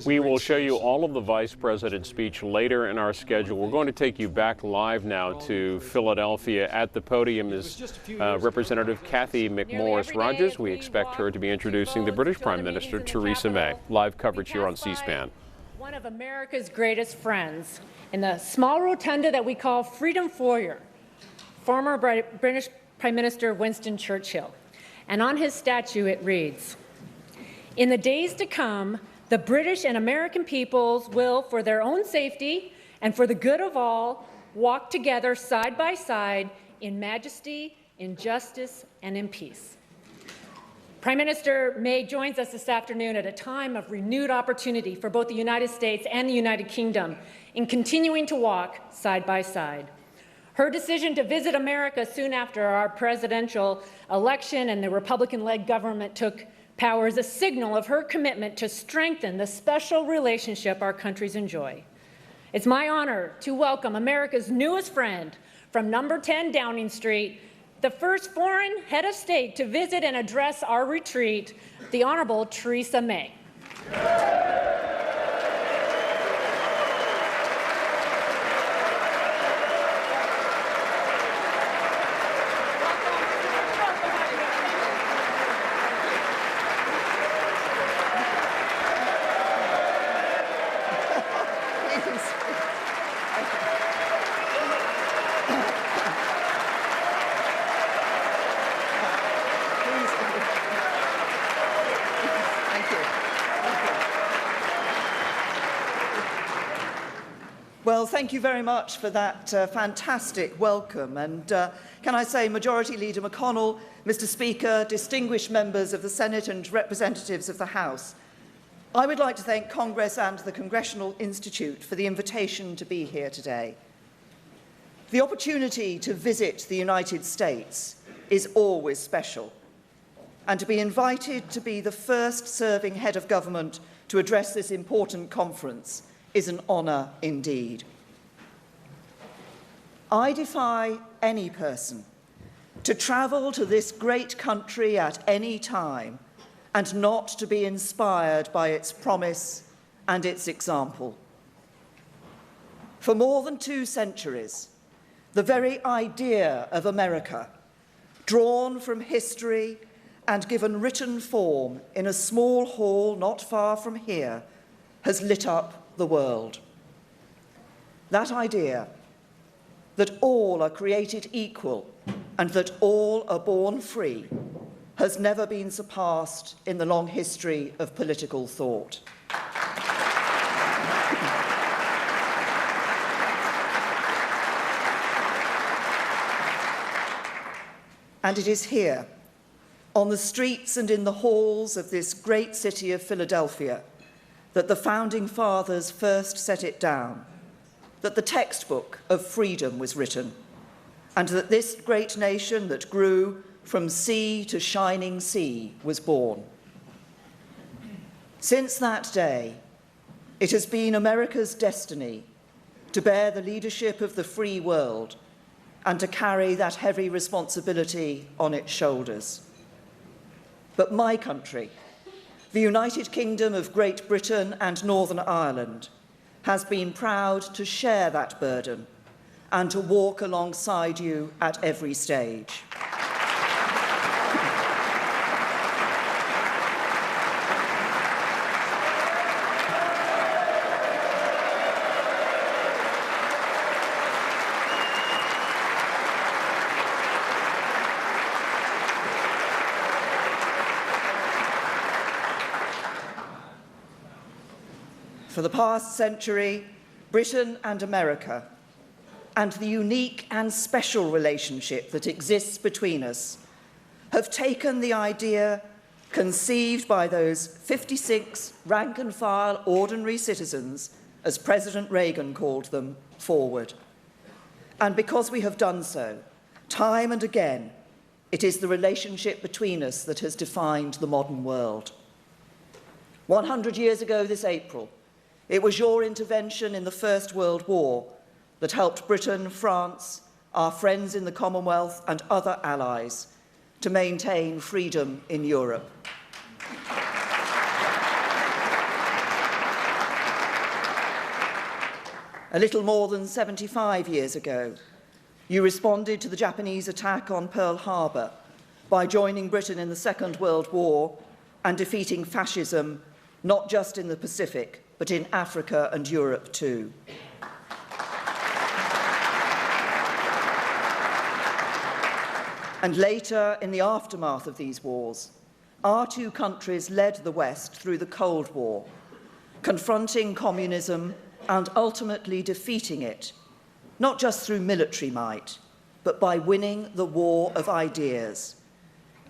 We will show you all of the Vice President's speech later in our schedule. We're going to take you back live now to Philadelphia. At the podium is Representative Tthe McMorris-Rodgers. We expect her to be introducing the British Prime Minister Theresa May. Live coverage here on C-SPAN. One of America's greatest friends in the small rotunda that we call Freedom Foyer, former British Prime Minister Winston Churchill. And on his statue it reads, "In the days to come, the British and American peoples will, for their own safety and for the good of all, walk together side by side in majesty, in justice, and in peace." Prime Minister May joins us this afternoon at a time of renewed opportunity for both the United States and the United Kingdom in continuing to walk side by side. Her decision to visit America soon after our presidential election and the Republican-led government took power is a signal of her commitment to strengthen the special relationship our countries enjoy. It's my honor to welcome America's newest friend from number 10 Downing Street, the first foreign head of state to visit and address our retreat, the Honorable Theresa May. Well, thank you very much for that fantastic welcome. And can I say, Majority Leader McConnell, Mr. Speaker, distinguished members of the Senate and representatives of the House, I would like to thank Congress and the Congressional Institute for the invitation to be here today. The opportunity to visit the United States is always special, and to be invited to be the first serving head of government to address this important conference is an honour indeed. I defy any person to travel to this great country at any time and not to be inspired by its promise and its example. For more than 2 centuries, the very idea of America, drawn from history and given written form in a small hall not far from here, has lit up the world. That idea that all are created equal and that all are born free has never been surpassed in the long history of political thought. And it is here, on the streets and in the halls of this great city of Philadelphia, that the Founding Fathers first set it down, that the textbook of freedom was written, and that this great nation that grew from sea to shining sea was born. Since that day, it has been America's destiny to bear the leadership of the free world and to carry that heavy responsibility on its shoulders. But my country, the United Kingdom of Great Britain and Northern Ireland, has been proud to share that burden and to walk alongside you at every stage. For the past century, Britain and America, and the unique and special relationship that exists between us, have taken the idea conceived by those 56 rank-and-file ordinary citizens, as President Reagan called them, forward. And because we have done so, time and again, it is the relationship between us that has defined the modern world. 100 years ago this April, it was your intervention in the First World War that helped Britain, France, our friends in the Commonwealth and other allies to maintain freedom in Europe. A little more than 75 years ago, you responded to the Japanese attack on Pearl Harbor by joining Britain in the Second World War and defeating fascism, not just in the Pacific, but in Africa and Europe too. And later, in the aftermath of these wars, our two countries led the West through the Cold War, confronting communism and ultimately defeating it, not just through military might, but by winning the war of ideas,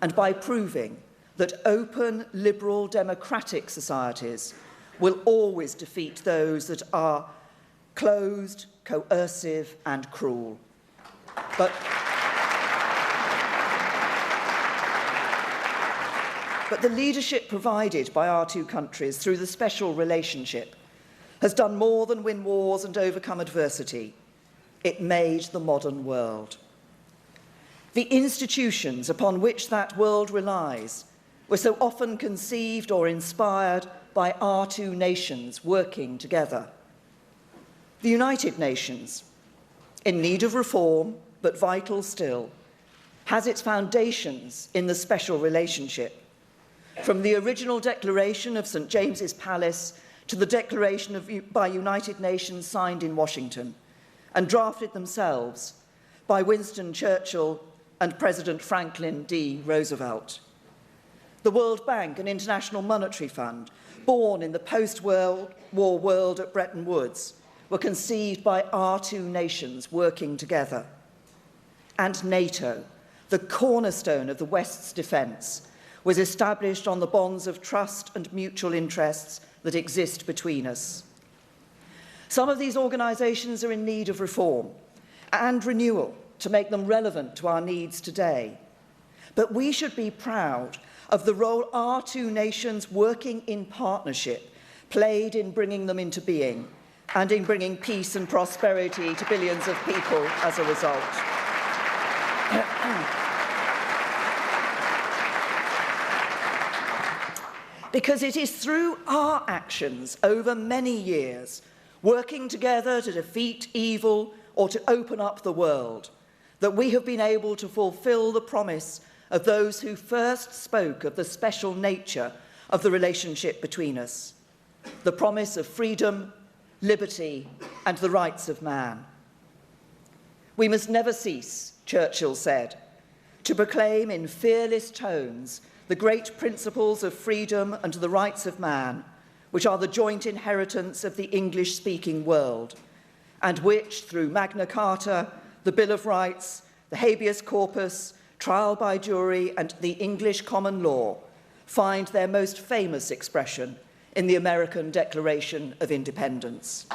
and by proving that open, liberal, democratic societies will always defeat those that are closed, coercive, and cruel. But the leadership provided by our two countries through the special relationship has done more than win wars and overcome adversity. It made the modern world. The institutions upon which that world relies were so often conceived or inspired by our two nations working together. The United Nations, in need of reform, but vital still, has its foundations in the special relationship. From the original declaration of St. James's Palace to the declaration by United Nations signed in Washington and drafted themselves by Winston Churchill and President Franklin D. Roosevelt. The World Bank and International Monetary Fund, born in the post-World War world at Bretton Woods, were conceived by our two nations working together. And NATO, the cornerstone of the West's defence, was established on the bonds of trust and mutual interests that exist between us. Some of these organisations are in need of reform and renewal to make them relevant to our needs today. But we should be proud of the role our two nations working in partnership played in bringing them into being and in bringing peace and prosperity to billions of people as a result. Because it is through our actions over many years, working together to defeat evil or to open up the world, that we have been able to fulfil the promise of those who first spoke of the special nature of the relationship between us, the promise of freedom, liberty, and the rights of man. We must never cease, Churchill said, to proclaim in fearless tones the great principles of freedom and the rights of man, which are the joint inheritance of the English-speaking world, and which, through Magna Carta, the Bill of Rights, the habeas corpus, trial by jury, and the English common law, find their most famous expression in the American Declaration of Independence.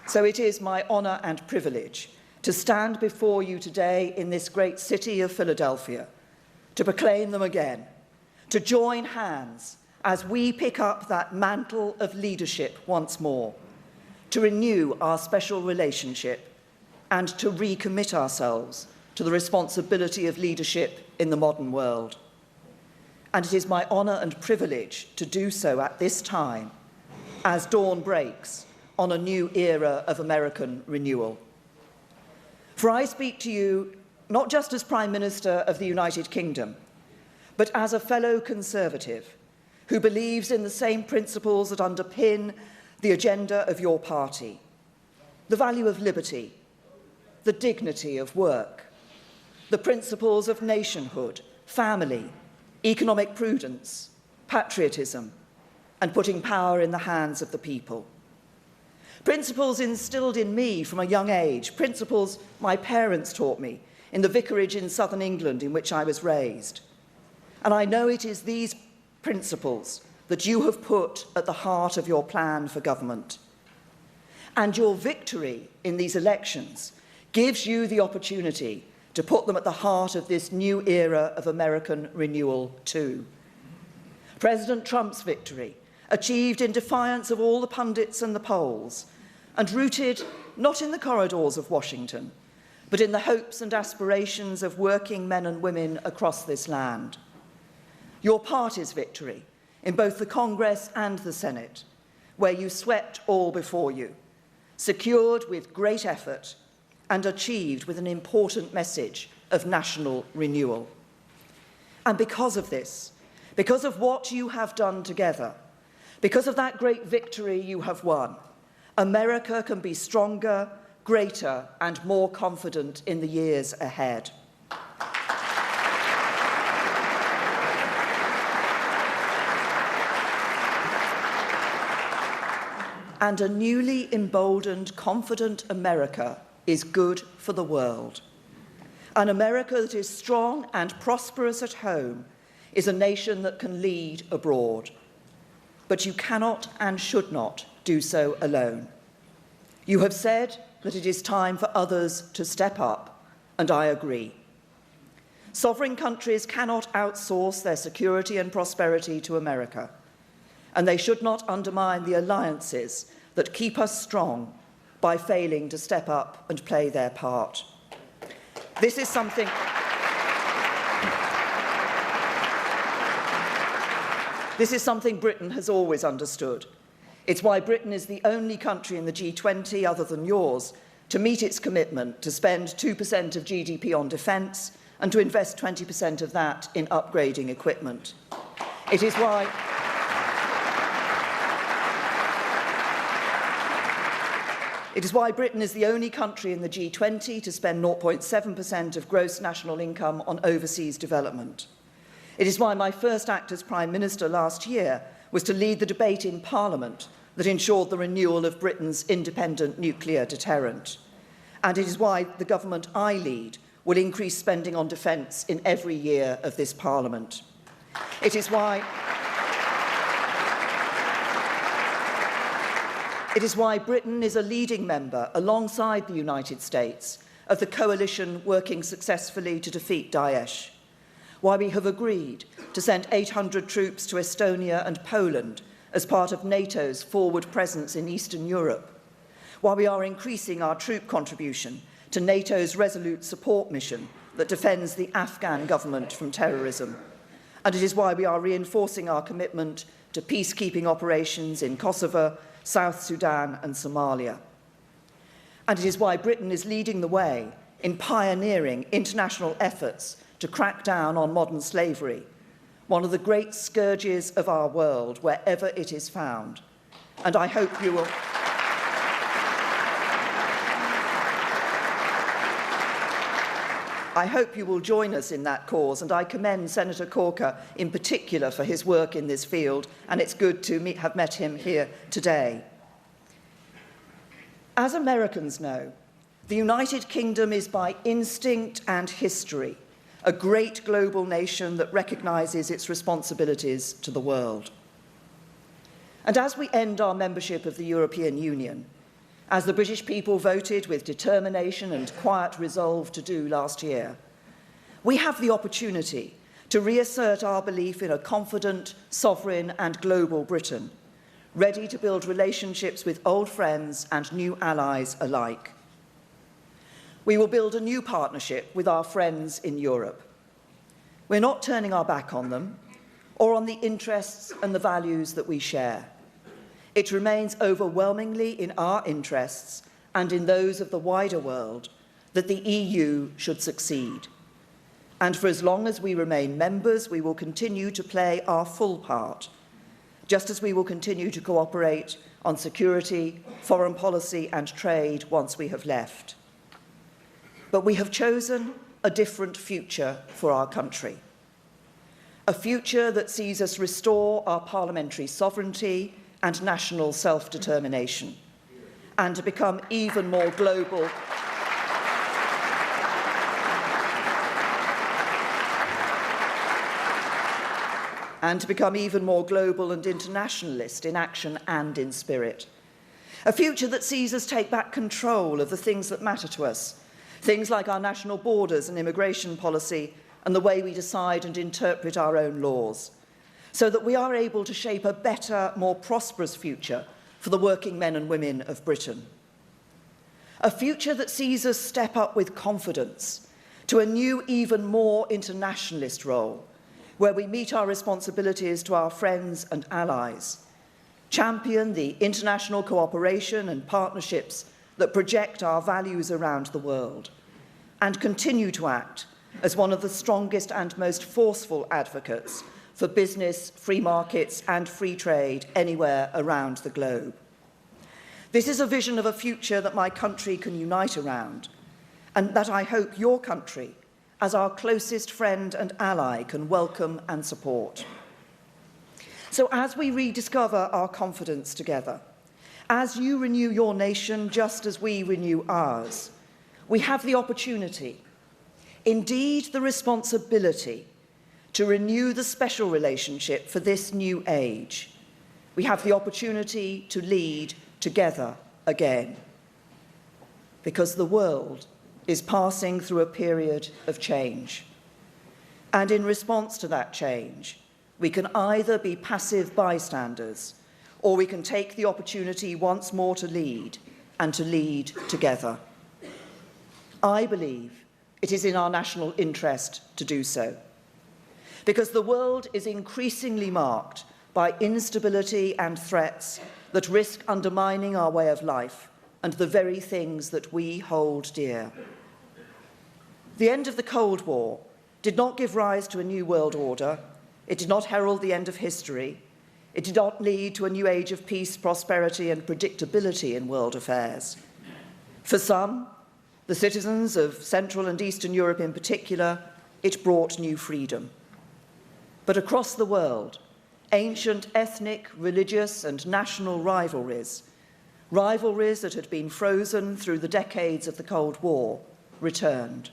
So it is my honour and privilege to stand before you today in this great city of Philadelphia, to proclaim them again, to join hands as we pick up that mantle of leadership once more, to renew our special relationship and to recommit ourselves to the responsibility of leadership in the modern world. And it is my honour and privilege to do so at this time, as dawn breaks on a new era of American renewal. For I speak to you not just as Prime Minister of the United Kingdom, but as a fellow Conservative who believes in the same principles that underpin the agenda of your party: the value of liberty, the dignity of work, the principles of nationhood, family, economic prudence, patriotism, and putting power in the hands of the people. Principles instilled in me from a young age, principles my parents taught me in the vicarage in southern England in which I was raised. And I know it is these principles that you have put at the heart of your plan for government. And your victory in these elections gives you the opportunity to put them at the heart of this new era of American renewal too. President Trump's victory, achieved in defiance of all the pundits and the polls, and rooted not in the corridors of Washington, but in the hopes and aspirations of working men and women across this land. your party's victory in both the Congress and the Senate, where you swept all before you, secured with great effort and achieved with an important message of national renewal. And because of this, because of what you have done together, because of that great victory you have won, America can be stronger, greater, and more confident in the years ahead. And a newly emboldened, confident America is good for the world. An America that is strong and prosperous at home is a nation that can lead abroad. But you cannot and should not do so alone. You have said that it is time for others to step up, and I agree. Sovereign countries cannot outsource their security and prosperity to America, and they should not undermine the alliances that keep us strong by failing to step up and play their part. This is something Britain has always understood. It's why Britain is the only country in the G20, other than yours, to meet its commitment to spend 2% of GDP on defence and to invest 20% of that in upgrading equipment. It is why Britain is the only country in the G20 to spend 0.7% of gross national income on overseas development. It is why my first act as Prime Minister last year was to lead the debate in Parliament that ensured the renewal of Britain's independent nuclear deterrent. And it is why the government I lead will increase spending on defence in every year of this Parliament. It is why Britain is a leading member, alongside the United States, of the coalition working successfully to defeat DAESH. Why we have agreed to send 800 troops to Estonia and Poland as part of NATO's forward presence in Eastern Europe. Why we are increasing our troop contribution to NATO's Resolute Support mission that defends the Afghan government from terrorism. And it is why we are reinforcing our commitment to peacekeeping operations in Kosovo, South Sudan and Somalia. And it is why Britain is leading the way in pioneering international efforts to crack down on modern slavery, one of the great scourges of our world wherever it is found. And I hope you will join us in that cause, and I commend Senator Corker in particular for his work in this field, and it's good to have met him here today. As Americans know, the United Kingdom is by instinct and history a great global nation that recognises its responsibilities to the world. And as we end our membership of the European Union, as the British people voted with determination and quiet resolve to do last year, we have the opportunity to reassert our belief in a confident, sovereign and global Britain, ready to build relationships with old friends and new allies alike. We will build a new partnership with our friends in Europe. We're not turning our back on them or on the interests and the values that we share. It remains overwhelmingly in our interests and in those of the wider world that the EU should succeed. And for as long as we remain members, we will continue to play our full part, just as we will continue to cooperate on security, foreign policy and trade once we have left. But we have chosen a different future for our country. A future that sees us restore our parliamentary sovereignty and national self-determination, and to become even more global and internationalist in action and in spirit. A future that sees us take back control of the things that matter to us, things like our national borders and immigration policy and the way we decide and interpret our own laws, so that we are able to shape a better, more prosperous future for the working men and women of Britain. A future that sees us step up with confidence to a new, even more internationalist role, where we meet our responsibilities to our friends and allies, champion the international cooperation and partnerships that project our values around the world, and continue to act as one of the strongest and most forceful advocates for business, free markets and free trade anywhere around the globe. This is a vision of a future that my country can unite around, and that I hope your country, as our closest friend and ally, can welcome and support. So as we rediscover our confidence together, as you renew your nation just as we renew ours, we have the opportunity, indeed the responsibility, to renew the special relationship for this new age. We have the opportunity to lead together again, because the world is passing through a period of change. And in response to that change, we can either be passive bystanders, or we can take the opportunity once more to lead, and to lead together. I believe it is in our national interest to do so, because the world is increasingly marked by instability and threats that risk undermining our way of life and the very things that we hold dear. The end of the Cold War did not give rise to a new world order. It did not herald the end of history. It did not lead to a new age of peace, prosperity, and predictability in world affairs. For some, the citizens of Central and Eastern Europe in particular, it brought new freedom. But across the world, ancient ethnic, religious, and national rivalries that had been frozen through the decades of the Cold War, returned.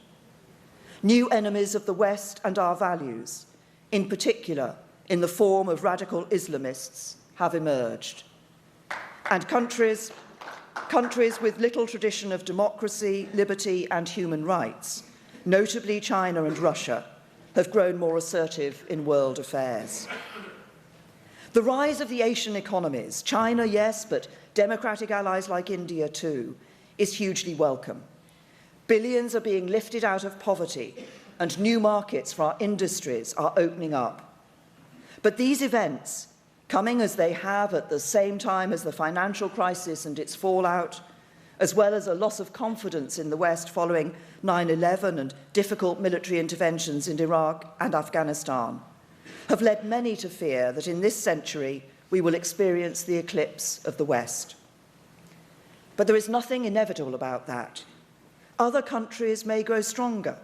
New enemies of the West and our values, in particular in the form of radical Islamists, have emerged. And countries with little tradition of democracy, liberty, and human rights, notably China and Russia, have grown more assertive in world affairs. The rise of the Asian economies, China, yes, but democratic allies like India too, is hugely welcome. Billions are being lifted out of poverty, and new markets for our industries are opening up. But these events, coming as they have at the same time as the financial crisis and its fallout, as well as a loss of confidence in the West following 9/11 and difficult military interventions in Iraq and Afghanistan, have led many to fear that in this century we will experience the eclipse of the West. But there is nothing inevitable about that. Other countries may grow stronger.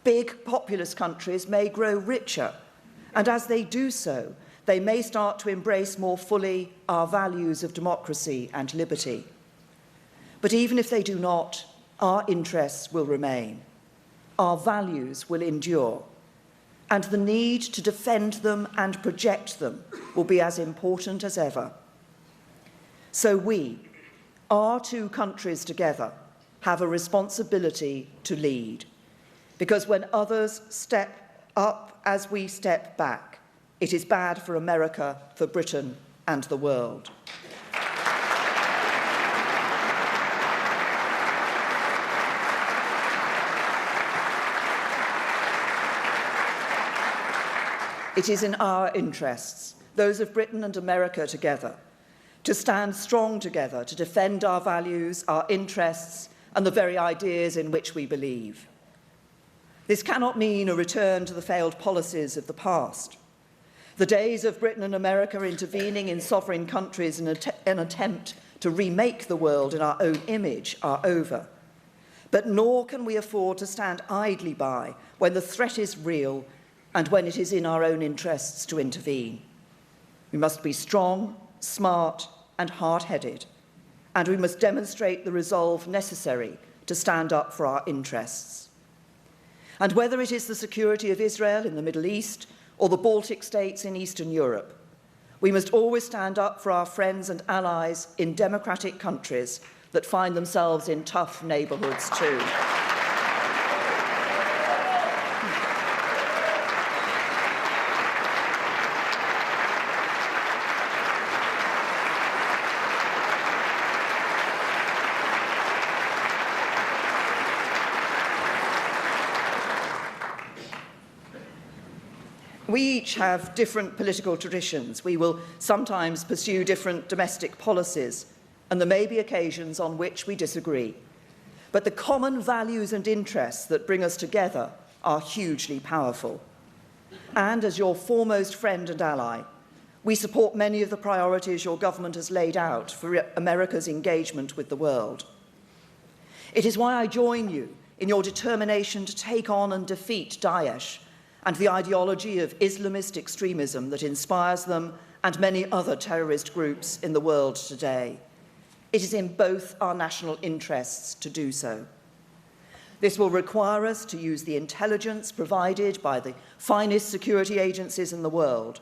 Big, populous countries may grow richer. And as they do so, they may start to embrace more fully our values of democracy and liberty. But even if they do not, our interests will remain. Our values will endure. And the need to defend them and project them will be as important as ever. So we, our two countries together, have a responsibility to lead. Because when others step up as we step back, it is bad for America, for Britain, and the world. It is in our interests, those of Britain and America together, to stand strong together, to defend our values, our interests, and the very ideas in which we believe. This cannot mean a return to the failed policies of the past. The days of Britain and America intervening in sovereign countries in an attempt to remake the world in our own image are over. But nor can we afford to stand idly by when the threat is real and when it is in our own interests to intervene. We must be strong, smart, and hard-headed, and we must demonstrate the resolve necessary to stand up for our interests. And whether it is the security of Israel in the Middle East or the Baltic states in Eastern Europe, we must always stand up for our friends and allies in democratic countries that find themselves in tough neighbourhoods too. We each have different political traditions. We will sometimes pursue different domestic policies, and there may be occasions on which we disagree. But the common values and interests that bring us together are hugely powerful. And as your foremost friend and ally, we support many of the priorities your government has laid out for America's engagement with the world. It is why I join you in your determination to take on and defeat DAESH and the ideology of Islamist extremism that inspires them and many other terrorist groups in the world today. It is in both our national interests to do so. This will require us to use the intelligence provided by the finest security agencies in the world,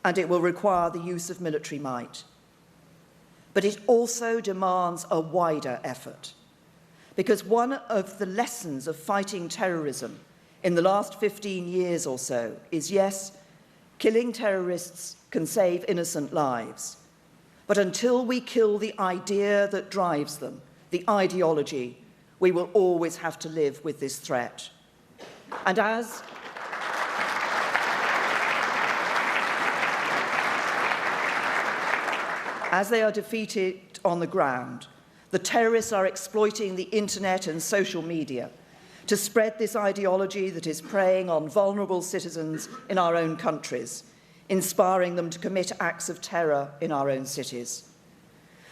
and it will require the use of military might. But it also demands a wider effort, because one of the lessons of fighting terrorism in the last 15 years or so is, yes, killing terrorists can save innocent lives, but until we kill the idea that drives them, the ideology, we will always have to live with this threat. And as they are defeated on the ground, the terrorists are exploiting the internet and social media to spread this ideology that is preying on vulnerable citizens in our own countries, inspiring them to commit acts of terror in our own cities.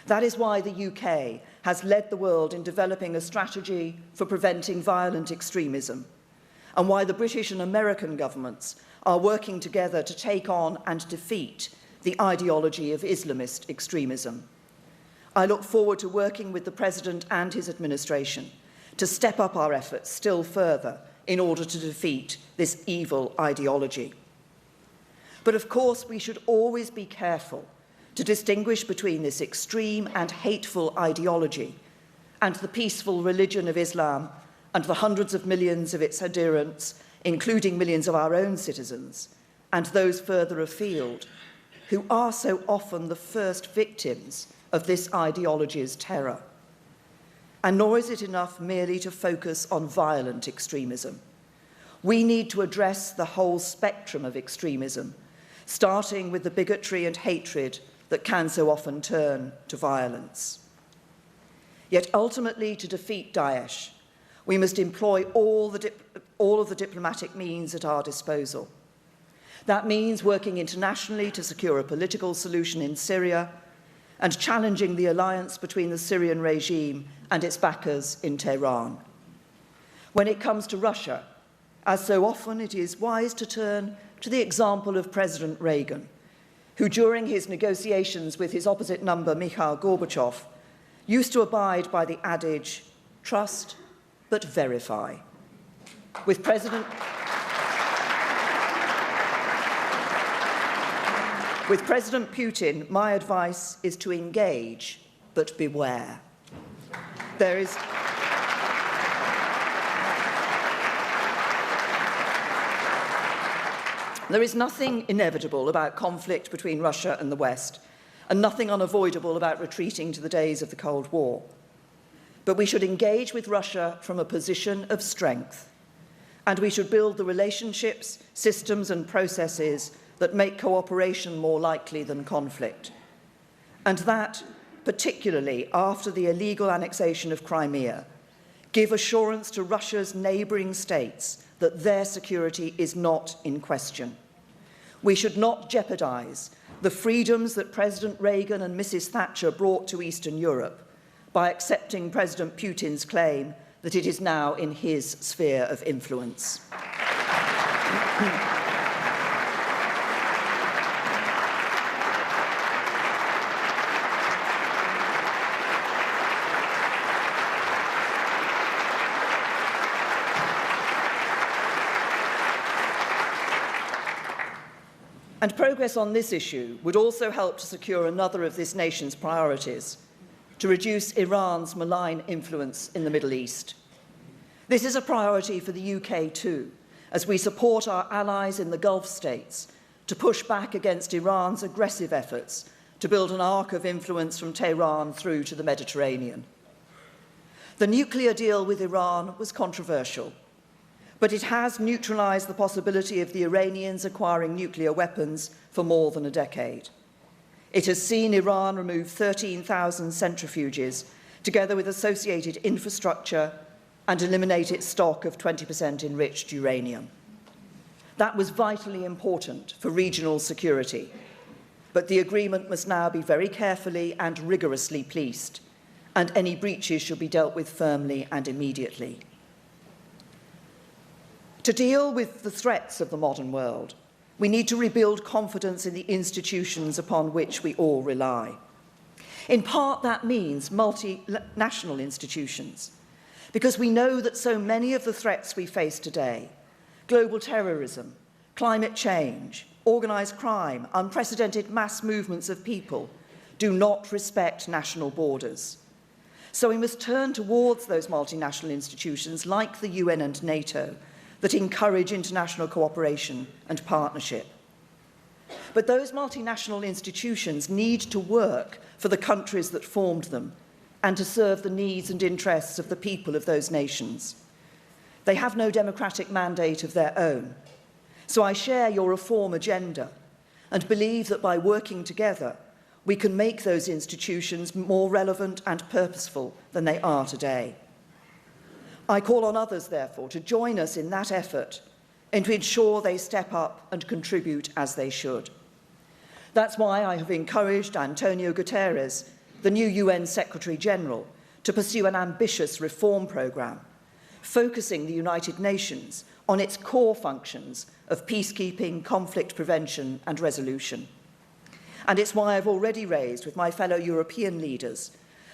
That is why the UK has led the world in developing a strategy for preventing violent extremism, and why the British and American governments are working together to take on and defeat the ideology of Islamist extremism. I look forward to working with the President and his administration to step up our efforts still further in order to defeat this evil ideology. But of course, we should always be careful to distinguish between this extreme and hateful ideology and the peaceful religion of Islam and the hundreds of millions of its adherents, including millions of our own citizens, and those further afield, who are so often the first victims of this ideology's terror. And nor is it enough merely to focus on violent extremism. We need to address the whole spectrum of extremism, starting with the bigotry and hatred that can so often turn to violence. Yet ultimately, to defeat DAESH, we must employ all of the diplomatic means at our disposal. That means working internationally to secure a political solution in Syria and challenging the alliance between the Syrian regime and its backers in Tehran. When it comes to Russia, as so often, it is wise to turn to the example of President Reagan, who during his negotiations with his opposite number, Mikhail Gorbachev, used to abide by the adage, trust but verify. With President Putin, my advice is to engage but beware. There is nothing inevitable about conflict between Russia and the West, and nothing unavoidable about retreating to the days of the Cold War. But we should engage with Russia from a position of strength, and we should build the relationships, systems and processes that make cooperation more likely than conflict. And that, particularly after the illegal annexation of Crimea, give assurance to Russia's neighbouring states that their security is not in question. We should not jeopardise the freedoms that President Reagan and Mrs. Thatcher brought to Eastern Europe by accepting President Putin's claim that it is now in his sphere of influence. And progress on this issue would also help to secure another of this nation's priorities, to reduce Iran's malign influence in the Middle East. This is a priority for the UK too, as we support our allies in the Gulf states to push back against Iran's aggressive efforts to build an arc of influence from Tehran through to the Mediterranean. The nuclear deal with Iran was controversial, but it has neutralised the possibility of the Iranians acquiring nuclear weapons for more than a decade. It has seen Iran remove 13,000 centrifuges, together with associated infrastructure, and eliminate its stock of 20% enriched uranium. That was vitally important for regional security, but the agreement must now be very carefully and rigorously policed, and any breaches should be dealt with firmly and immediately. To deal with the threats of the modern world, we need to rebuild confidence in the institutions upon which we all rely. In part, that means multinational institutions, because we know that so many of the threats we face today, global terrorism, climate change, organised crime, unprecedented mass movements of people, do not respect national borders. So we must turn towards those multinational institutions like the UN and NATO that encourage international cooperation and partnership. But those multinational institutions need to work for the countries that formed them and to serve the needs and interests of the people of those nations. They have no democratic mandate of their own. So I share your reform agenda and believe that by working together, we can make those institutions more relevant and purposeful than they are today. I call on others, therefore, to join us in that effort and to ensure they step up and contribute as they should. That's why I have encouraged Antonio Guterres, the new UN Secretary-General, to pursue an ambitious reform programme, focusing the United Nations on its core functions of peacekeeping, conflict prevention and resolution. And it's why I've already raised with my fellow European leaders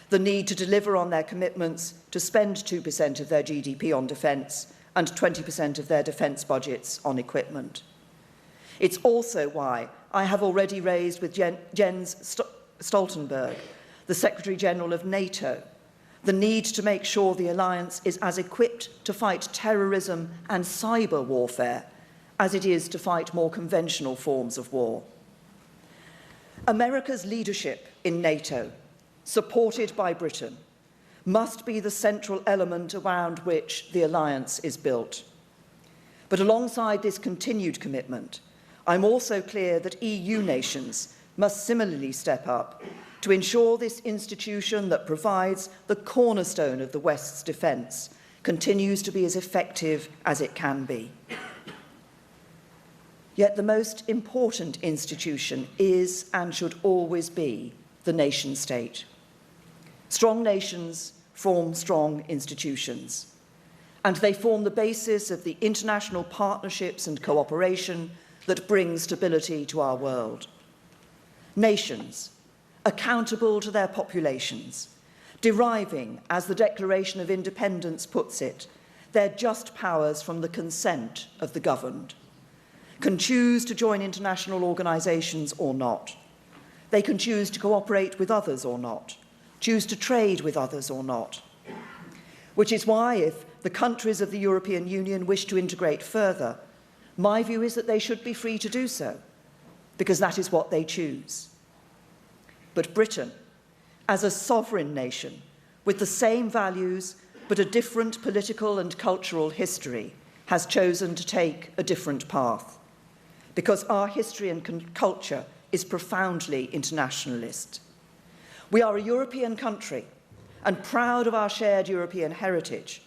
the need to deliver on their commitments to spend 2% of their GDP on defence and 20% of their defence budgets on equipment. It's also why I have already raised with Jens Stoltenberg, the Secretary-General of NATO, the need to make sure the alliance is as equipped to fight terrorism and cyber warfare as it is to fight more conventional forms of war. America's leadership in NATO, supported by Britain, must be the central element around which the alliance is built. But alongside this continued commitment, I'm also clear that EU nations must similarly step up to ensure this institution that provides the cornerstone of the West's defence continues to be as effective as it can be. Yet the most important institution is and should always be the nation-state. Strong nations form strong institutions, and they form the basis of the international partnerships and cooperation that bring stability to our world. Nations, accountable to their populations, deriving, as the Declaration of Independence puts it, their just powers from the consent of the governed, can choose to join international organisations or not. They can choose to cooperate with others or not, choose to trade with others or not. Which is why, if the countries of the European Union wish to integrate further, my view is that they should be free to do so, because that is what they choose. But Britain, as a sovereign nation, with the same values but a different political and cultural history, has chosen to take a different path, because our history and culture is profoundly internationalist. We are a European country and proud of our shared European heritage,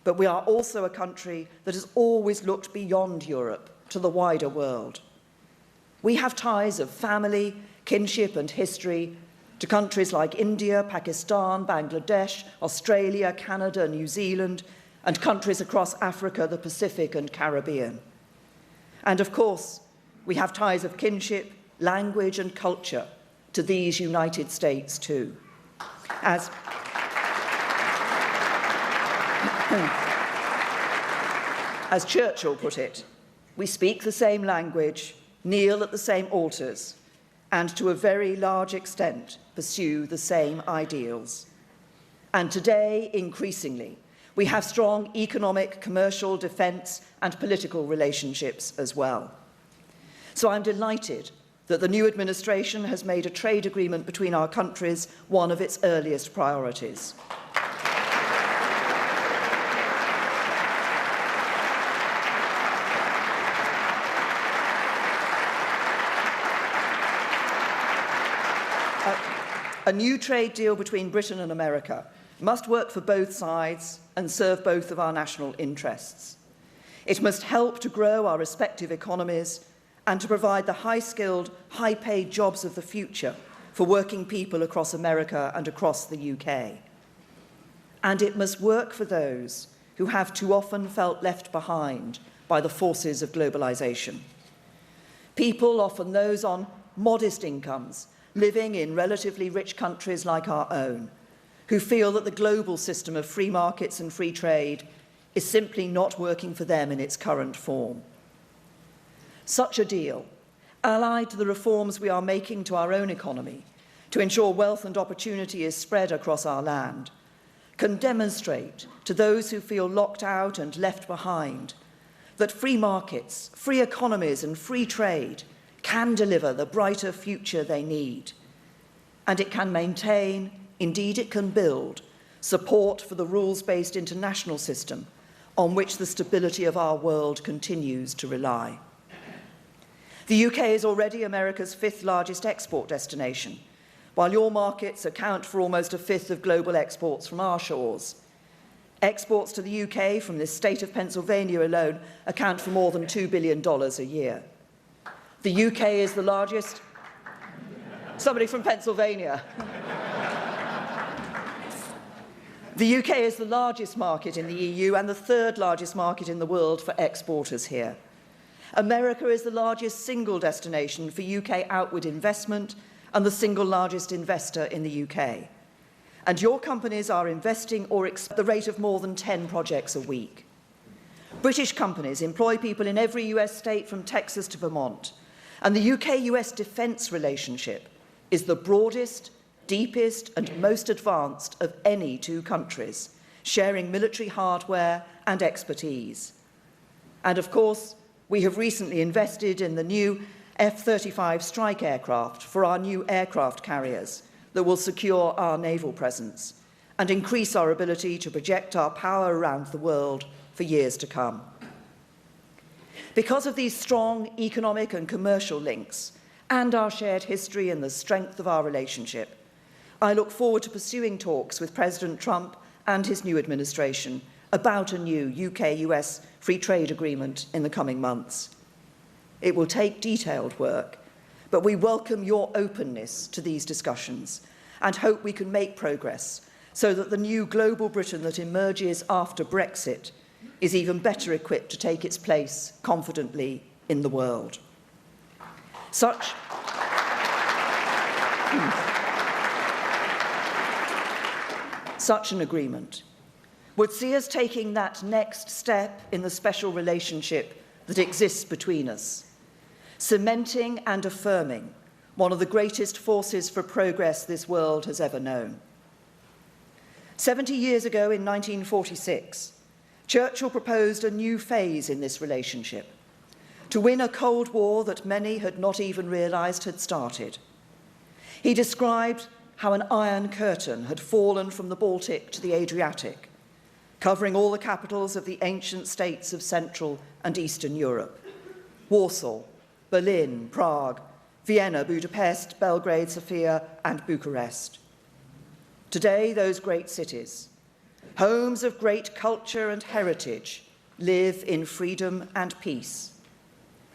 but we are also a country that has always looked beyond Europe to the wider world. We have ties of family, kinship and history to countries like India, Pakistan, Bangladesh, Australia, Canada, New Zealand, and countries across Africa, the Pacific and Caribbean. And of course, we have ties of kinship, language and culture to these United States too. As Churchill put it, we speak the same language, kneel at the same altars, and to a very large extent pursue the same ideals. And today, increasingly, we have strong economic, commercial, defence and political relationships as well. So I'm delighted that the new administration has made a trade agreement between our countries one of its earliest priorities. A new trade deal between Britain and America must work for both sides and serve both of our national interests. It must help to grow our respective economies and to provide the high-skilled, high-paid jobs of the future for working people across America and across the UK. And it must work for those who have too often felt left behind by the forces of globalization. People, often those on modest incomes, living in relatively rich countries like our own, who feel that the global system of free markets and free trade is simply not working for them in its current form. Such a deal, allied to the reforms we are making to our own economy to ensure wealth and opportunity is spread across our land, can demonstrate to those who feel locked out and left behind that free markets, free economies and free trade can deliver the brighter future they need. And it can maintain, indeed it can build, support for the rules-based international system on which the stability of our world continues to rely. The UK is already America's 5th largest export destination, while your markets account for almost a fifth of global exports from our shores. Exports to the UK from this state of Pennsylvania alone account for more than $2 billion a year. The UK is the largest... Somebody from Pennsylvania. The UK is the largest market in the EU and the 3rd largest market in the world for exporters here. America is the largest single destination for UK outward investment and the single largest investor in the UK. And your companies are investing at the rate of more than 10 projects a week. British companies employ people in every US state from Texas to Vermont, and the UK-US defence relationship is the broadest, deepest and most advanced of any two countries, sharing military hardware and expertise. And of course, we have recently invested in the new F-35 strike aircraft for our new aircraft carriers that will secure our naval presence and increase our ability to project our power around the world for years to come. Because of these strong economic and commercial links and our shared history and the strength of our relationship, I look forward to pursuing talks with President Trump and his new administration about a new UK-US free trade agreement in the coming months. It will take detailed work, but we welcome your openness to these discussions and hope we can make progress so that the new global Britain that emerges after Brexit is even better equipped to take its place confidently in the world. Such an agreement would see us taking that next step in the special relationship that exists between us, cementing and affirming one of the greatest forces for progress this world has ever known. 70 years ago, in 1946, Churchill proposed a new phase in this relationship to win a Cold War that many had not even realized had started. He described how an iron curtain had fallen from the Baltic to the Adriatic, covering all the capitals of the ancient states of Central and Eastern Europe: Warsaw, Berlin, Prague, Vienna, Budapest, Belgrade, Sofia, and Bucharest. Today, those great cities, homes of great culture and heritage, live in freedom and peace.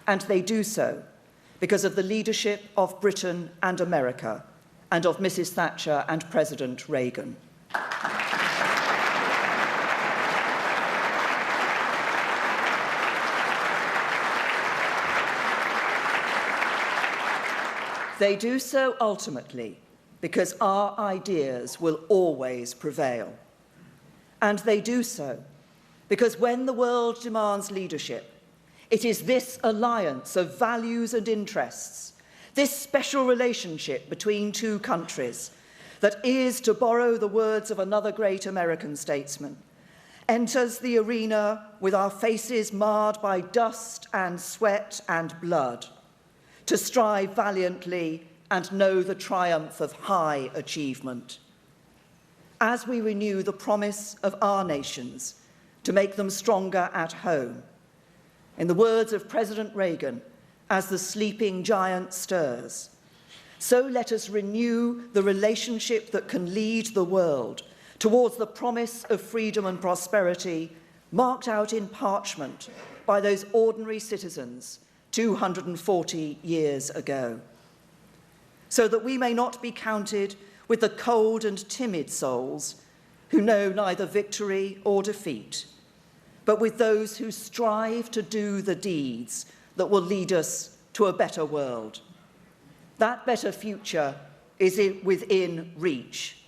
And they do so because of the leadership of Britain and America, and of Mrs. Thatcher and President Reagan. They do so ultimately because our ideas will always prevail. And they do so because when the world demands leadership, it is this alliance of values and interests, this special relationship between two countries, that is, to borrow the words of another great American statesman, enters the arena with our faces marred by dust and sweat and blood, to strive valiantly and know the triumph of high achievement. As we renew the promise of our nations to make them stronger at home, in the words of President Reagan, as the sleeping giant stirs, So let us renew the relationship that can lead the world towards the promise of freedom and prosperity marked out in parchment by those ordinary citizens 240 years ago, so that we may not be counted with the cold and timid souls who know neither victory or defeat, but with those who strive to do the deeds that will lead us to a better world. That better future is within reach.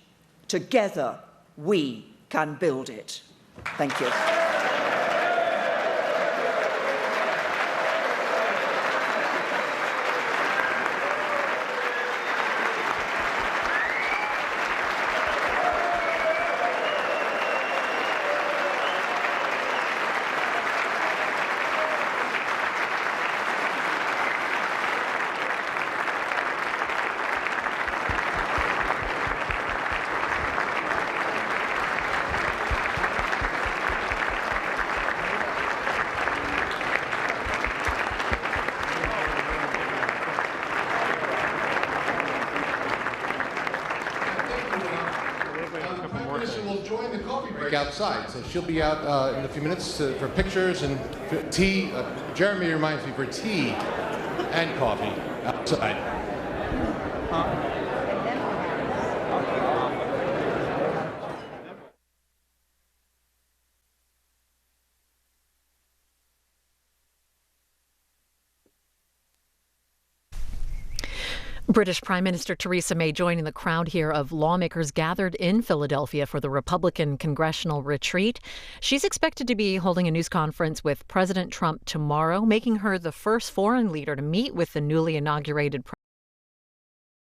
Together, we can build it. Thank you. Outside, so she'll be out in a few minutes for pictures and tea. Jeremy reminds me for tea and coffee outside. British Prime Minister Theresa May joining the crowd here of lawmakers gathered in Philadelphia for the Republican congressional retreat. She's expected to be holding a news conference with President Trump tomorrow, making her the first foreign leader to meet with the newly inaugurated